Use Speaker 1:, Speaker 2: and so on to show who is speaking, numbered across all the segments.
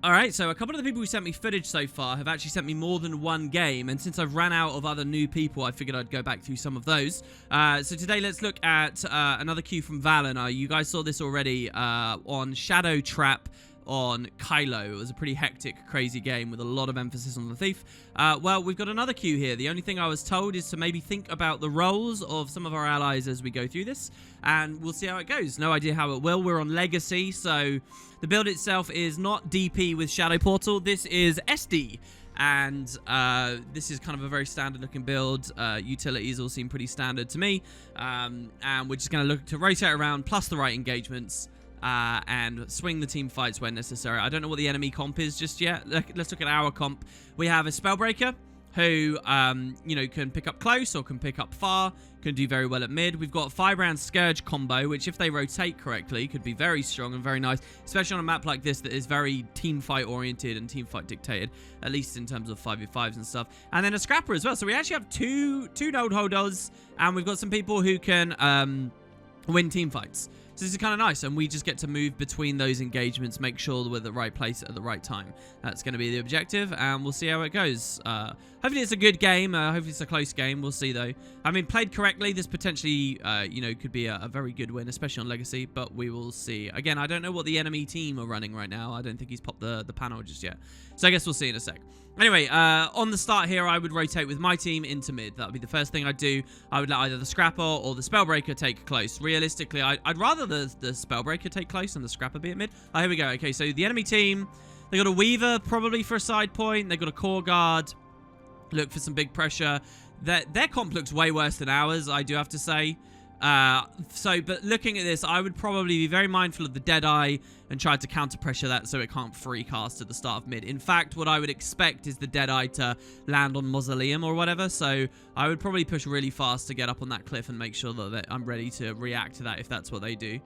Speaker 1: Alright, so a couple of the people who sent me footage so far have actually sent me more than one game, and since I've ran out of other new people, I figured I'd go back through some of those. So today, let's look at another queue from Valen. You guys saw this already on Shadow Trap on Kylo. It was a pretty hectic, crazy game with a lot of emphasis on the thief. Well, we've got another queue here. The only thing I was told is to maybe think about the roles of some of our allies as we go through this, and we'll see how it goes. No idea how it will. We're on Legacy, so the build itself is not DP with Shadow Portal. This is SD. And this is kind of a very standard looking build. Utilities all seem pretty standard to me. And we're just going to look to rotate around plus the right engagements. And swing the team fights when necessary. I don't know what the enemy comp is just yet. Let's look at our comp. We have a Spellbreaker who, you know, can pick up close or can pick up far, can do very well at mid. We've got 5-round Scourge combo, which if they rotate correctly, could be very strong and very nice, especially on a map like this that is very team fight oriented and team fight dictated, at least in terms of 5v5s and stuff. And then a Scrapper as well. So we actually have two node holders, and we've got some people who can win team fights. So this is kind of nice, and we just get to move between those engagements, make sure we're at the right place at the right time. That's going to be the objective, and we'll see how it goes. Hopefully it's a good game. Hopefully it's a close game. We'll see, though. I mean, played correctly, this potentially, you know, could be a very good win, especially on Legacy, but we will see. Again, I don't know what the enemy team are running right now. I don't think he's popped the panel just yet. So I guess we'll see in a sec. Anyway, on the start here, I would rotate with my team into mid. That would be the first thing I'd do. I would let either the Scrapper or the Spellbreaker take close. Realistically, I'd rather the Spellbreaker take close and the Scrapper be at mid. Oh, here we go. Okay, so the enemy team, they got a Weaver probably for a side point. They got a Core Guard. Look for some big pressure. Their comp looks way worse than ours, I do have to say. But looking at this, I would probably be very mindful of the Deadeye and try to counter pressure that so it can't free cast at the start of mid. In fact, what I would expect is the Deadeye to land on Mausoleum or whatever, so I would probably push really fast to get up on that cliff and make sure that I'm ready to react to that if that's what they do.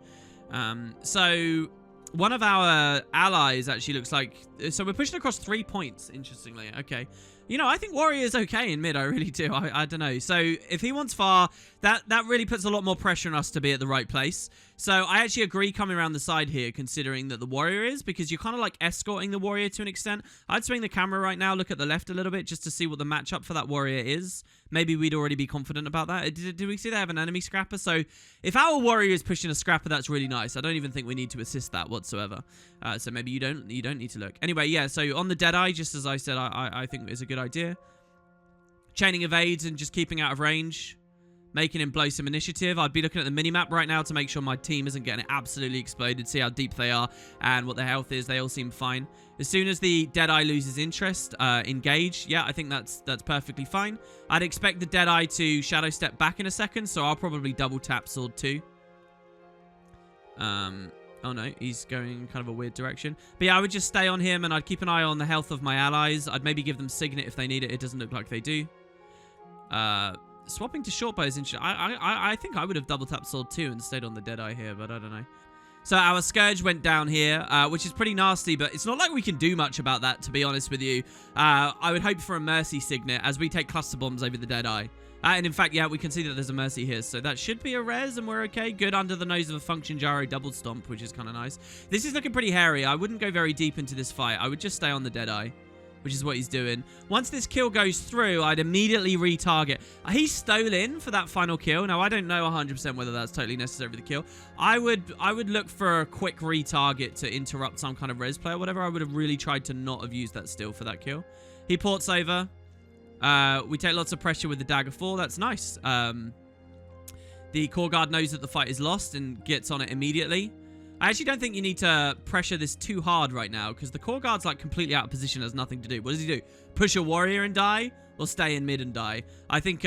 Speaker 1: So one of our allies actually looks like... So we're pushing across 3 points, interestingly. Okay. You know, I think Warrior's okay in mid. I really do. I don't know. So if he wants far, that really puts a lot more pressure on us to be at the right place. So I actually agree coming around the side here, considering that the Warrior is, because you're kind of like escorting the Warrior to an extent. I'd swing the camera right now, look at the left a little bit, just to see what the matchup for that Warrior is. Maybe we'd already be confident about that. Did we see they have an enemy Scrapper? So if our Warrior is pushing a Scrapper, that's really nice. I don't even think we need to assist that whatsoever. So maybe you don't need to look. Anyway, yeah, so on the Deadeye, just as I said, I think is a good idea. Chaining evades and just keeping out of range. Making him blow some initiative. I'd be looking at the minimap right now to make sure my team isn't getting absolutely exploded. See how deep they are and what their health is. They all seem fine. As soon as the Deadeye loses interest, engage. Yeah, I think that's perfectly fine. I'd expect the Deadeye to shadow step back in a second, so I'll probably double tap Sword 2. Oh no, he's going kind of a weird direction. But yeah, I would just stay on him and I'd keep an eye on the health of my allies. I'd maybe give them Signet if they need it. It doesn't look like they do. Swapping to short bow is interesting. I think I would have double tapped Sword 2 and stayed on the Deadeye here, but I don't know. So our Scourge went down here, which is pretty nasty, but it's not like we can do much about that, to be honest with you. I would hope for a Mercy Signet as we take cluster bombs over the Deadeye. And in fact, yeah, we can see that there's a Mercy here, so that should be a res, and we're okay. Good under the nose of a Function Gyro double Stomp, which is kind of nice. This is looking pretty hairy. I wouldn't go very deep into this fight. I would just stay on the Deadeye, which is what he's doing. Once this kill goes through, I'd immediately retarget. He stole in for that final kill. Now, I don't know 100% whether that's totally necessary for the kill. I would look for a quick retarget to interrupt some kind of res play or whatever. I would have really tried to not have used that still for that kill. He ports over. We take lots of pressure with the Dagger 4. That's nice. The Core Guard knows that the fight is lost and gets on it immediately. I actually don't think you need to pressure this too hard right now, because the Core Guard's like completely out of position, has nothing to do. What does he do? Push a Warrior and die? Or stay in mid and die? I think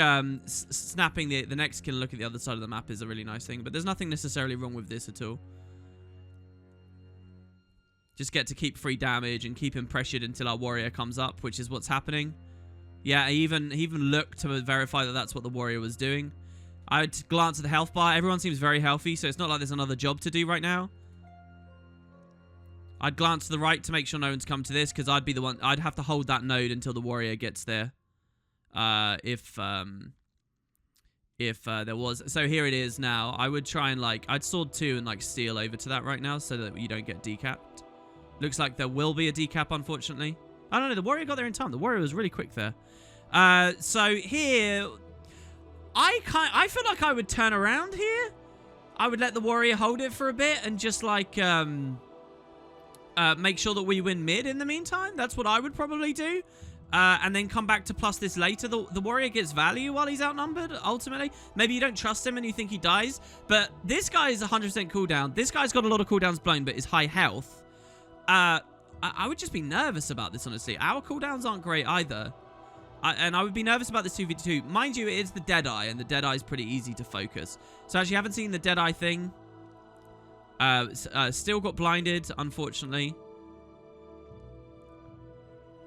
Speaker 1: snapping the next kill and look at the other side of the map is a really nice thing, but there's nothing necessarily wrong with this at all. Just get to keep free damage and keep him pressured until our Warrior comes up, which is what's happening. Yeah, he even looked to verify that that's what the Warrior was doing. I'd glance at the health bar. Everyone seems very healthy, so it's not like there's another job to do right now. I'd glance to the right to make sure no one's come to this, because I'd be the one... I'd have to hold that node until the Warrior gets there. If there was... So here it is now. I would try and, like... I'd Sword 2 and, like, steal over to that right now so that you don't get decapped. Looks like there will be a decap, unfortunately. I don't know. The warrior got there in time. The warrior was really quick there. So here, I feel like I would turn around here. I would let the warrior hold it for a bit and just like make sure that we win mid in the meantime. That's what I would probably do. And then come back to plus this later. The warrior gets value while he's outnumbered, ultimately. Maybe you don't trust him and you think he dies. But this guy is 100% cooldown. This guy's got a lot of cooldowns blown, but is high health. I would just be nervous about this, honestly. Our cooldowns aren't great either. And I would be nervous about this 2v2. Mind you, it is the Deadeye, and the Deadeye is pretty easy to focus. So actually, I haven't seen the Deadeye thing. Still got blinded, unfortunately.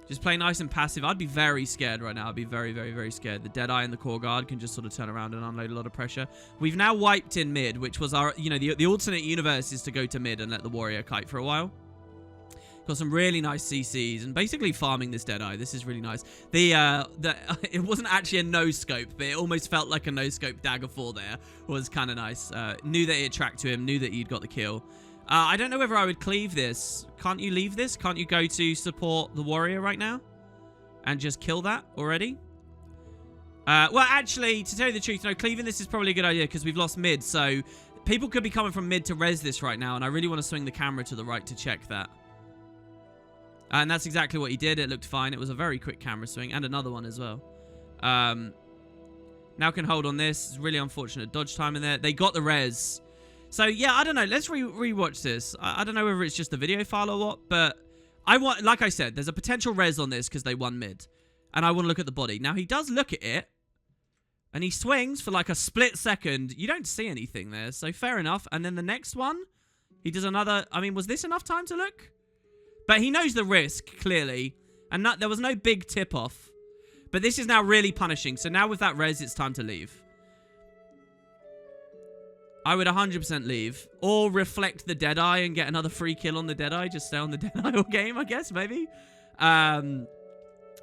Speaker 1: Just play nice and passive. I'd be very scared right now. I'd be very, very, very scared. The Deadeye and the Core Guard can just sort of turn around and unload a lot of pressure. We've now wiped in mid, which was our, you know, the alternate universe is to go to mid and let the warrior kite for a while. Got some really nice CCs and basically farming this Deadeye. This is really nice. It wasn't actually a no-scope, but it almost felt like a no-scope Dagger 4 there. Was kind of nice. Knew that it tracked to him, knew that he'd got the kill. I don't know whether I would cleave this. Can't you leave this? Can't you go to support the warrior right now? And just kill that already? Well, actually, to tell you the truth, no, cleaving this is probably a good idea because we've lost mid. So people could be coming from mid to res this right now. And I really want to swing the camera to the right to check that. And that's exactly what he did. It looked fine. It was a very quick camera swing. And another one as well. Now can hold on this. It's really unfortunate dodge time in there. They got the res. So, yeah, I don't know. Let's rewatch this. I don't know whether it's just a video file or what. But I want, like I said, there's a potential res on this because they won mid. And I want to look at the body. Now, he does look at it. And he swings for like a split second. You don't see anything there. So, fair enough. And then the next one, he does another. I mean, was this enough time to look? But he knows the risk, clearly. And there was no big tip-off. But this is now really punishing. So now with that res, it's time to leave. I would 100% leave. Or reflect the Deadeye and get another free kill on the Deadeye. Just stay on the Deadeye all game, I guess, maybe.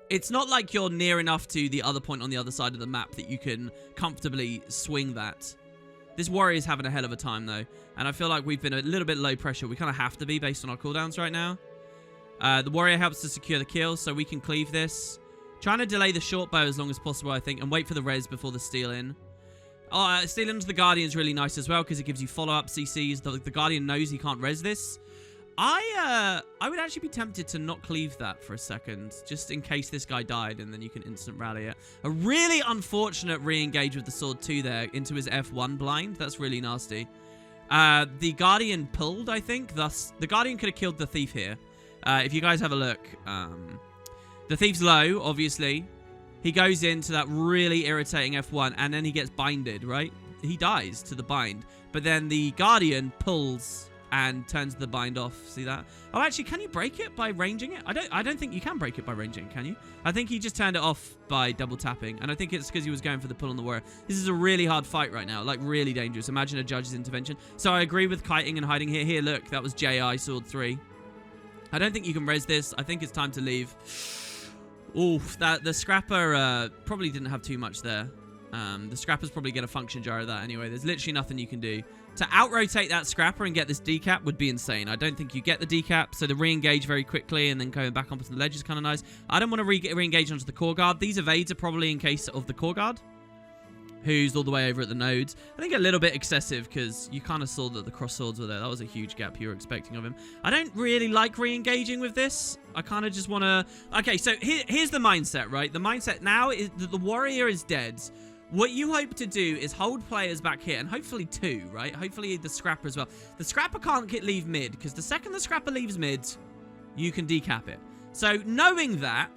Speaker 1: It's not like you're near enough to the other point on the other side of the map that you can comfortably swing that. This warrior's having a hell of a time, though. And I feel like we've been a little bit low pressure. We kind of have to be based on our cooldowns right now. The warrior helps to secure the kill, so we can cleave this. Trying to delay the short bow as long as possible, I think, and wait for the res before the steal in. Steal into the Guardian is really nice as well, because it gives you follow-up CCs. The Guardian knows he can't res this. I would actually be tempted to not cleave that for a second, just in case this guy died, and then you can instant rally it. A really unfortunate re-engage with the sword 2 there into his F1 blind. That's really nasty. The Guardian pulled, I think. Thus, the Guardian could have killed the Thief here. If you guys have a look, the Thief's low, obviously. He goes into that really irritating F1, and then he gets binded, right? He dies to the bind. But then the Guardian pulls and turns the bind off. See that? Oh, actually, can you break it by ranging it? I don't think you can break it by ranging, can you? I think he just turned it off by double tapping, and I think it's because he was going for the pull on the warrior. This is a really hard fight right now, like really dangerous. Imagine a judge's intervention. So I agree with kiting and hiding here. Here, look, that was JI Sword 3. I don't think you can res this. I think it's time to leave. Oof, the Scrapper probably didn't have too much there. The Scrapper's probably going to function gyro that anyway. There's literally nothing you can do. To out-rotate that Scrapper and get this decap would be insane. I don't think you get the decap, so the re-engage very quickly and then going back onto the ledge is kind of nice. I don't want to re-engage onto the Core Guard. These evades are probably in case of the Core Guard, who's all the way over at the nodes. I think a little bit excessive because you kind of saw that the cross swords were there. That was a huge gap you were expecting of him. I don't really like re-engaging with this. I kind of just want to... Okay, so here's the mindset, right? The mindset now is that the warrior is dead. What you hope to do is hold players back here, and hopefully 2, right? Hopefully the Scrapper as well. The Scrapper can't leave mid, because the second the Scrapper leaves mid, you can decap it. So knowing that,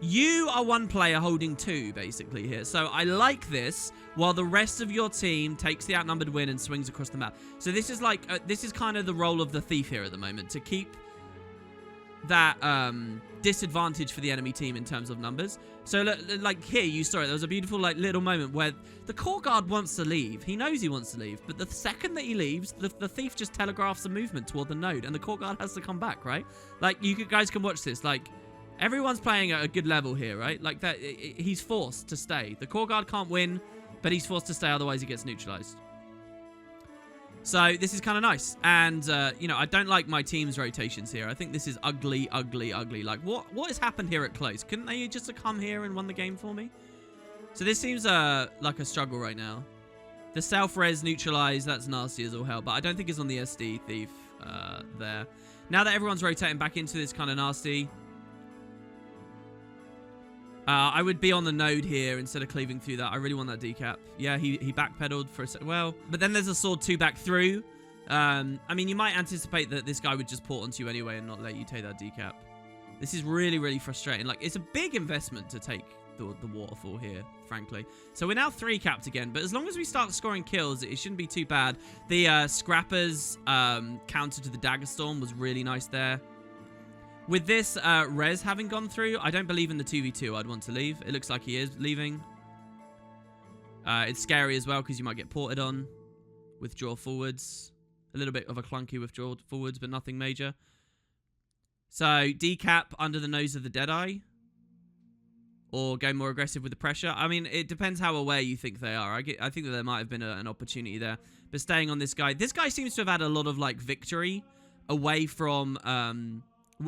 Speaker 1: you are one player holding 2, basically, here. So I like this, while the rest of your team takes the outnumbered win and swings across the map. So this is like, this is kind of the role of the Thief here at the moment, to keep that disadvantage for the enemy team in terms of numbers. So like here, you saw it. There was a beautiful like little moment where the Core Guard wants to leave. He knows he wants to leave, but the second that he leaves, the Thief just telegraphs a movement toward the node, and the Core Guard has to come back, right? Like, you guys can watch this. Like, everyone's playing at a good level here, right? Like, that he's forced to stay. The Core Guard can't win, but he's forced to stay, otherwise he gets neutralized. So this is kind of nice. And, you know, I don't like my team's rotations here. I think this is ugly, ugly, ugly. Like, what has happened here at close? Couldn't they just have come here and won the game for me? So this seems like a struggle right now. The self-res neutralize, that's nasty as all hell. But I don't think it's on the SD thief there. Now that everyone's rotating back into this kind of nasty... I would be on the node here instead of cleaving through that. I really want that decap. Yeah, he backpedaled for a sec. Well, but then there's a sword 2 back through. I mean, you might anticipate that this guy would just port onto you anyway and not let you take that decap. This is really, really frustrating. Like, it's a big investment to take the waterfall here, frankly. So we're now 3 capped again, but as long as we start scoring kills, it shouldn't be too bad. The Scrapper's counter to the Dagger Storm was really nice there. With this res having gone through, I don't believe in the 2v2. I'd want to leave. It looks like he is leaving. It's scary as well because you might get ported on. Withdraw forwards. A little bit of a clunky withdraw forwards, but nothing major. So, decap under the nose of the Deadeye. Or go more aggressive with the pressure. I mean, it depends how aware you think they are. I think that there might have been an opportunity there. But staying on this guy. This guy seems to have had a lot of, like, victory away from...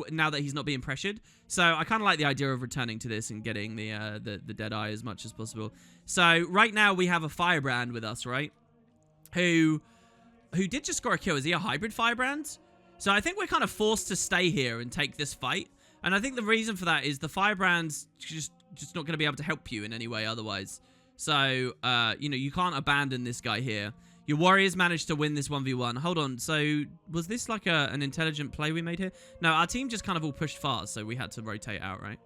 Speaker 1: now that he's not being pressured. So I kind of like the idea of returning to this and getting the Deadeye as much as possible. So right now we have a Firebrand with us, right? Who did just score a kill. Is he a hybrid Firebrand? So I think we're kind of forced to stay here and take this fight. And I think the reason for that is the Firebrand's just not going to be able to help you in any way otherwise. So, you know, you can't abandon this guy here. Your warriors managed to win this 1v1. Hold on. So, was this like an intelligent play we made here? No, our team just kind of all pushed far, so we had to rotate out, right?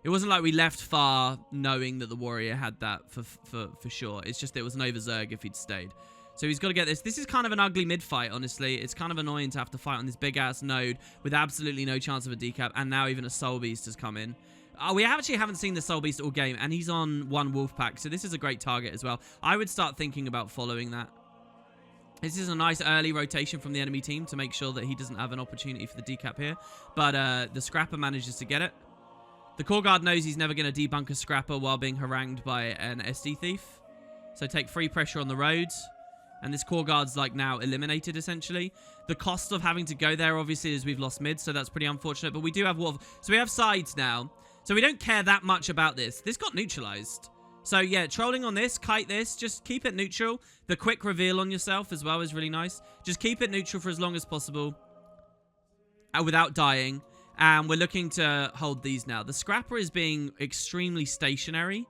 Speaker 1: It wasn't like we left far knowing that the warrior had that for sure. It's just it was an overzerg if he'd stayed. So he's got to get this. This is kind of an ugly mid-fight, honestly. It's kind of annoying to have to fight on this big-ass node with absolutely no chance of a decap, and now even a Soul Beast has come in. We actually haven't seen the Soul Beast all game, and he's on 1 wolf pack, so this is a great target as well. I would start thinking about following that. This is a nice early rotation from the enemy team to make sure that he doesn't have an opportunity for the decap here. But the Scrapper manages to get it. The Core Guard knows he's never going to debunk a Scrapper while being harangued by an SD Thief. So take free pressure on the road. And this Core Guard's like now eliminated essentially. The cost of having to go there obviously is we've lost mid, so that's pretty unfortunate. But we do have water. So we have sides now. So we don't care that much about this. This got neutralized. So yeah, trolling on this, kite this, just keep it neutral. The quick reveal on yourself as well is really nice. Just keep it neutral for as long as possible. Without dying. And we're looking to hold these now. The Scrapper is being extremely stationary.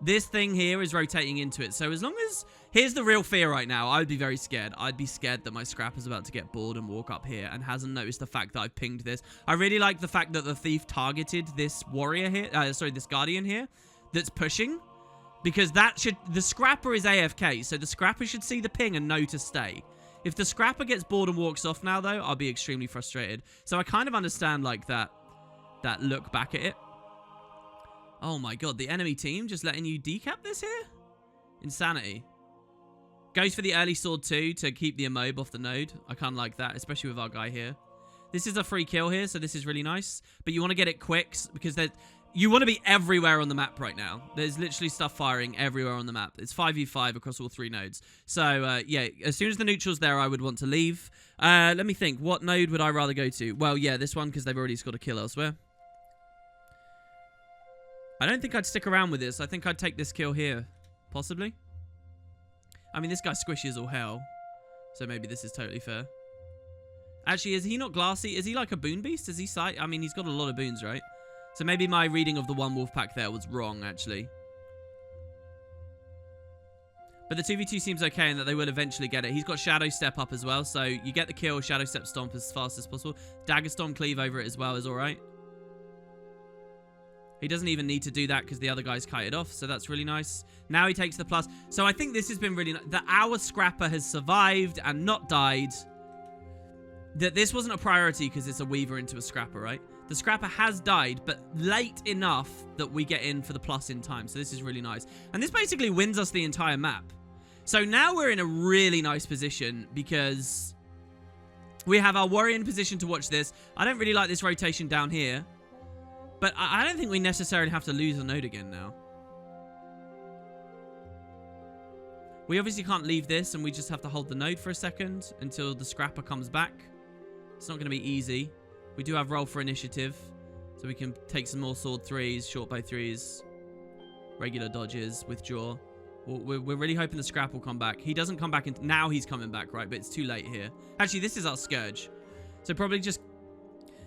Speaker 1: This thing here is rotating into it. So as long as... Here's the real fear right now. I would be very scared. I'd be scared that my Scrapper's about to get bored and walk up here and hasn't noticed the fact that I've pinged this. I really like the fact that the Thief targeted this warrior here. This Guardian here that's pushing. Because that should... The Scrapper is AFK. So the Scrapper should see the ping and know to stay. If the Scrapper gets bored and walks off now, though, I'll be extremely frustrated. So I kind of understand, like, that look back at it. Oh, my God. The enemy team just letting you decap this here? Insanity. Goes for the early sword, too, to keep the immob off the node. I kind of like that, especially with our guy here. This is a free kill here, so this is really nice. But you want to get it quick, because you want to be everywhere on the map right now. There's literally stuff firing everywhere on the map. It's 5v5 across all 3 nodes. So, yeah, as soon as the neutral's there, I would want to leave. Let me think. What node would I rather go to? Well, yeah, this one, because they've already scored a kill elsewhere. I don't think I'd stick around with this. I think I'd take this kill here. Possibly. I mean, this guy squishes all hell. So maybe this is totally fair. Actually, is he not glassy? Is he like a boon beast? Is he sight? I mean, he's got a lot of boons, right? So maybe my reading of the 1 wolf pack there was wrong, actually. But the 2v2 seems okay in that they will eventually get it. He's got Shadow Step up as well. So you get the kill, Shadow Step Stomp as fast as possible. Dagger Storm Cleave over it as well is alright. He doesn't even need to do that because the other guy's kited off. So that's really nice. Now he takes the plus. So I think this has been really nice. Our Scrapper has survived and not died. That this wasn't a priority because it's a Weaver into a Scrapper, right? The Scrapper has died, but late enough that we get in for the plus in time. So this is really nice. And this basically wins us the entire map. So now we're in a really nice position because we have our warrior in position to watch this. I don't really like this rotation down here. But I don't think we necessarily have to lose a node again now. We obviously can't leave this, and we just have to hold the node for a second until the scrapper comes back. It's not going to be easy. We do have roll for initiative, so we can take some more sword 3s, short bow 3s, regular dodges, withdraw. We're really hoping the scrap will come back. He doesn't come back. Now he's coming back, right? But it's too late here. Actually, this is our Scourge. So probably just...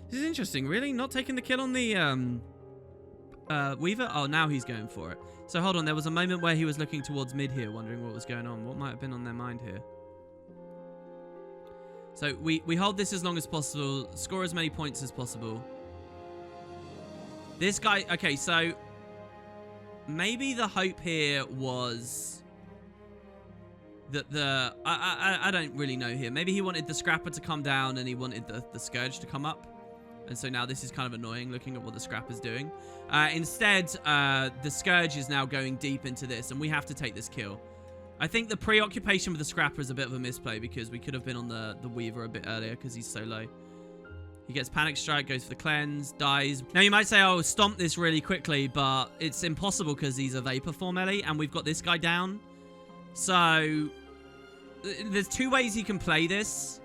Speaker 1: This is interesting, really? Not taking the kill on the Weaver? Oh, now he's going for it. So hold on, there was a moment where he was looking towards mid here, wondering what was going on. What might have been on their mind here? So we hold this as long as possible, score as many points as possible. This guy, okay, so maybe the hope here was that I don't really know here. Maybe he wanted the Scrapper to come down and he wanted the Scourge to come up. And so now this is kind of annoying looking at what the Scrapper's doing. Instead, the Scourge is now going deep into this, and we have to take this kill. I think the preoccupation with the Scrapper is a bit of a misplay because we could have been on the Weaver a bit earlier because he's so low. He gets Panic Strike, goes for the Cleanse, dies. Now you might say, oh, stomp this really quickly, but it's impossible because he's a Vapor Form Ellie, and we've got this guy down. So there's two ways he can play this.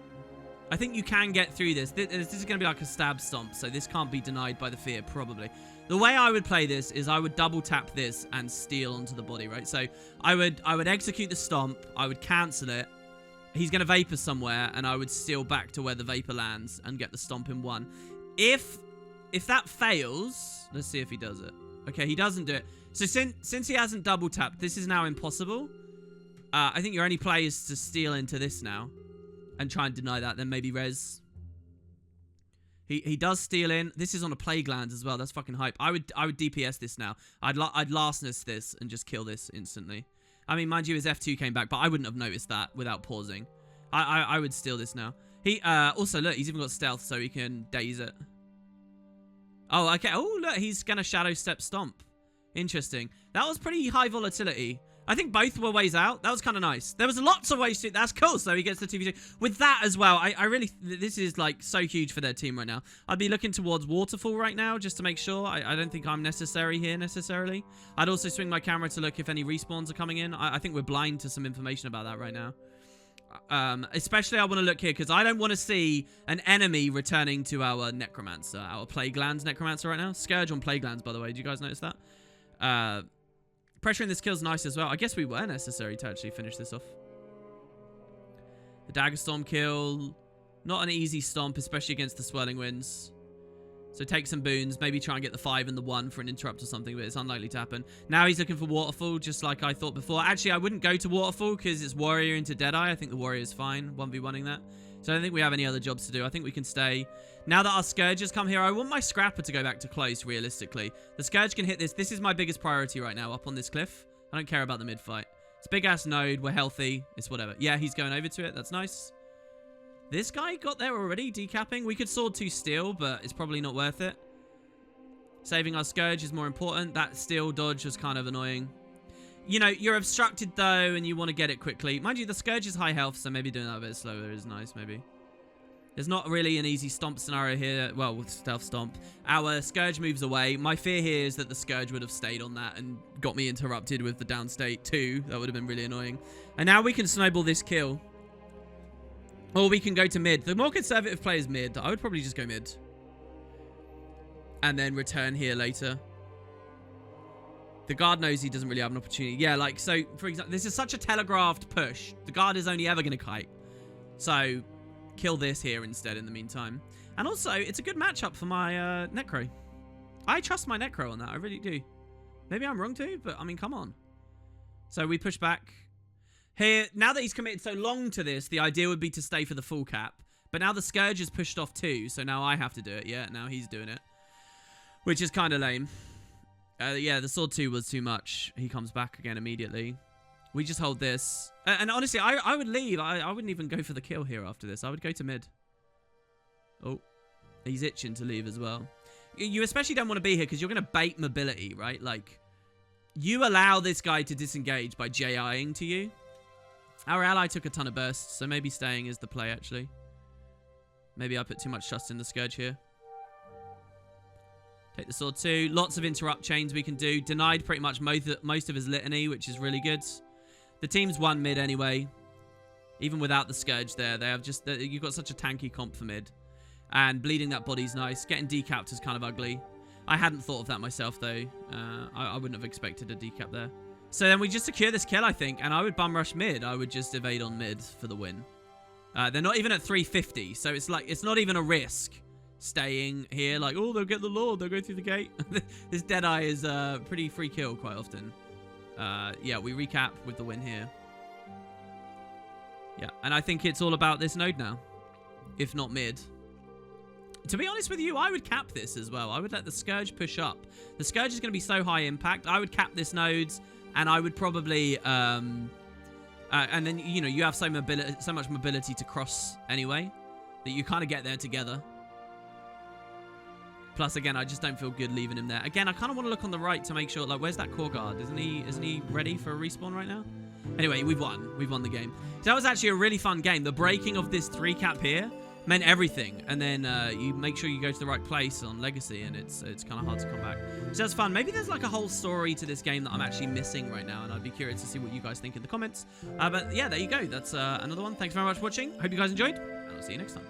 Speaker 1: I think you can get through this. This is going to be like a stab stomp, so this can't be denied by the fear, probably. The way I would play this is I would double tap this and steal onto the body, right? So I would execute the stomp, I would cancel it. He's going to vapor somewhere, and I would steal back to where the vapor lands and get the stomp in one. If that fails, let's see if he does it. Okay, he doesn't do it. So since he hasn't double tapped, this is now impossible. I think your only play is to steal into this now and try and deny that, then maybe res. He does steal in. This is on a Plague Lands as well. That's fucking hype. I would DPS this now. I'd lastness this and just kill this instantly. I mean, mind you, his F2 came back, but I wouldn't have noticed that without pausing. I would steal this now. He also, look, he's even got stealth, so he can daze it. Oh, okay. Oh, look, he's gonna Shadow Step Stomp. Interesting. That was pretty high volatility. I think both were ways out. That was kind of nice. There was lots of ways to... That's cool. So he gets the 2v2. With that as well, I really... This is, like, so huge for their team right now. I'd be looking towards Waterfall right now, just to make sure. I don't think I'm necessary here, necessarily. I'd also swing my camera to look if any respawns are coming in. I think we're blind to some information about that right now. Especially I want to look here, because I don't want to see an enemy returning to our Necromancer. Our Plague Lands Necromancer right now. Scourge on Plague Lands, by the way. Did you guys notice that? Pressuring this kill's nice as well. I guess we were necessary to actually finish this off. The Dagger Storm kill. Not an easy stomp, especially against the Swirling Winds. So take some boons. Maybe try and get the 5 and the 1 for an interrupt or something, but it's unlikely to happen. Now he's looking for Waterfall, just like I thought before. Actually, I wouldn't go to Waterfall because it's Warrior into Deadeye. I think the Warrior is fine, 1v1ing that. So I don't think we have any other jobs to do. I think we can stay. Now that our Scourges come here, I want my Scrapper to go back to close, realistically. The Scourge can hit this. This is my biggest priority right now, up on this cliff. I don't care about the mid-fight. It's a big-ass node. We're healthy. It's whatever. Yeah, he's going over to it. That's nice. This guy got there already, decapping. We could Sword 2 Steel, but it's probably not worth it. Saving our Scourge is more important. That Steel dodge was kind of annoying. You know, you're obstructed, though, and you want to get it quickly. Mind you, the Scourge is high health, so maybe doing that a bit slower is nice, maybe. There's not really an easy stomp scenario here. Well, with stealth stomp. Our Scourge moves away. My fear here is that the Scourge would have stayed on that and got me interrupted with the downstate too. That would have been really annoying. And now we can snowball this kill. Or we can go to mid. The more conservative play is mid. I would probably just go mid. And then return here later. The guard knows he doesn't really have an opportunity. Yeah, like, so, for example, this is such a telegraphed push. The guard is only ever going to kite. So... kill this here instead in the meantime. And also, it's a good matchup for my Necro. I trust my Necro on that. I really do. Maybe I'm wrong too, but I mean, come on. So we push back. Here, now that he's committed so long to this, the idea would be to stay for the full cap. But now the Scourge is pushed off too, so now I have to do it. Yeah, now he's doing it. Which is kind of lame. Yeah, the Sword 2 was too much. He comes back again immediately. We just hold this. And honestly, I would leave. I wouldn't even go for the kill here after this. I would go to mid. Oh. He's itching to leave as well. You especially don't want to be here because you're going to bait mobility, right? Like, you allow this guy to disengage by JIing to you. Our ally took a ton of bursts, so maybe staying is the play, actually. Maybe I put too much trust in the Scourge here. Take the Sword 2. Lots of interrupt chains we can do. Denied pretty much most of his litany, which is really good. The team's won mid anyway. Even without the Scourge there, they have just... You've got such a tanky comp for mid. And bleeding that body's nice. Getting decapped is kind of ugly. I hadn't thought of that myself, though. I wouldn't have expected a decap there. So then we just secure this kill, I think. And I would bum rush mid. I would just evade on mid for the win. They're not even at 350. So it's like, it's not even a risk staying here. Like, oh, they'll get the Lord. They'll go through the gate. This Deadeye is a pretty free kill quite often. Yeah, we recap with the win here. Yeah, and I think it's all about this node now, if not mid. To be honest with you, I would cap this as well. I would let the Scourge push up. The Scourge is going to be so high impact. I would cap this nodes, and I would probably... and then, you know, you have so much mobility to cross anyway, that you kind of get there together. Plus, again, I just don't feel good leaving him there. Again, I kind of want to look on the right to make sure, like, where's that core guard? Isn't he ready for a respawn right now? Anyway, we've won. We've won the game. So that was actually a really fun game. The breaking of this 3-cap here meant everything. And then you make sure you go to the right place on Legacy, and it's kind of hard to come back. So that's fun. Maybe there's like a whole story to this game that I'm actually missing right now, and I'd be curious to see what you guys think in the comments. But yeah, there you go. That's another one. Thanks very much for watching. Hope you guys enjoyed, and I'll see you next time.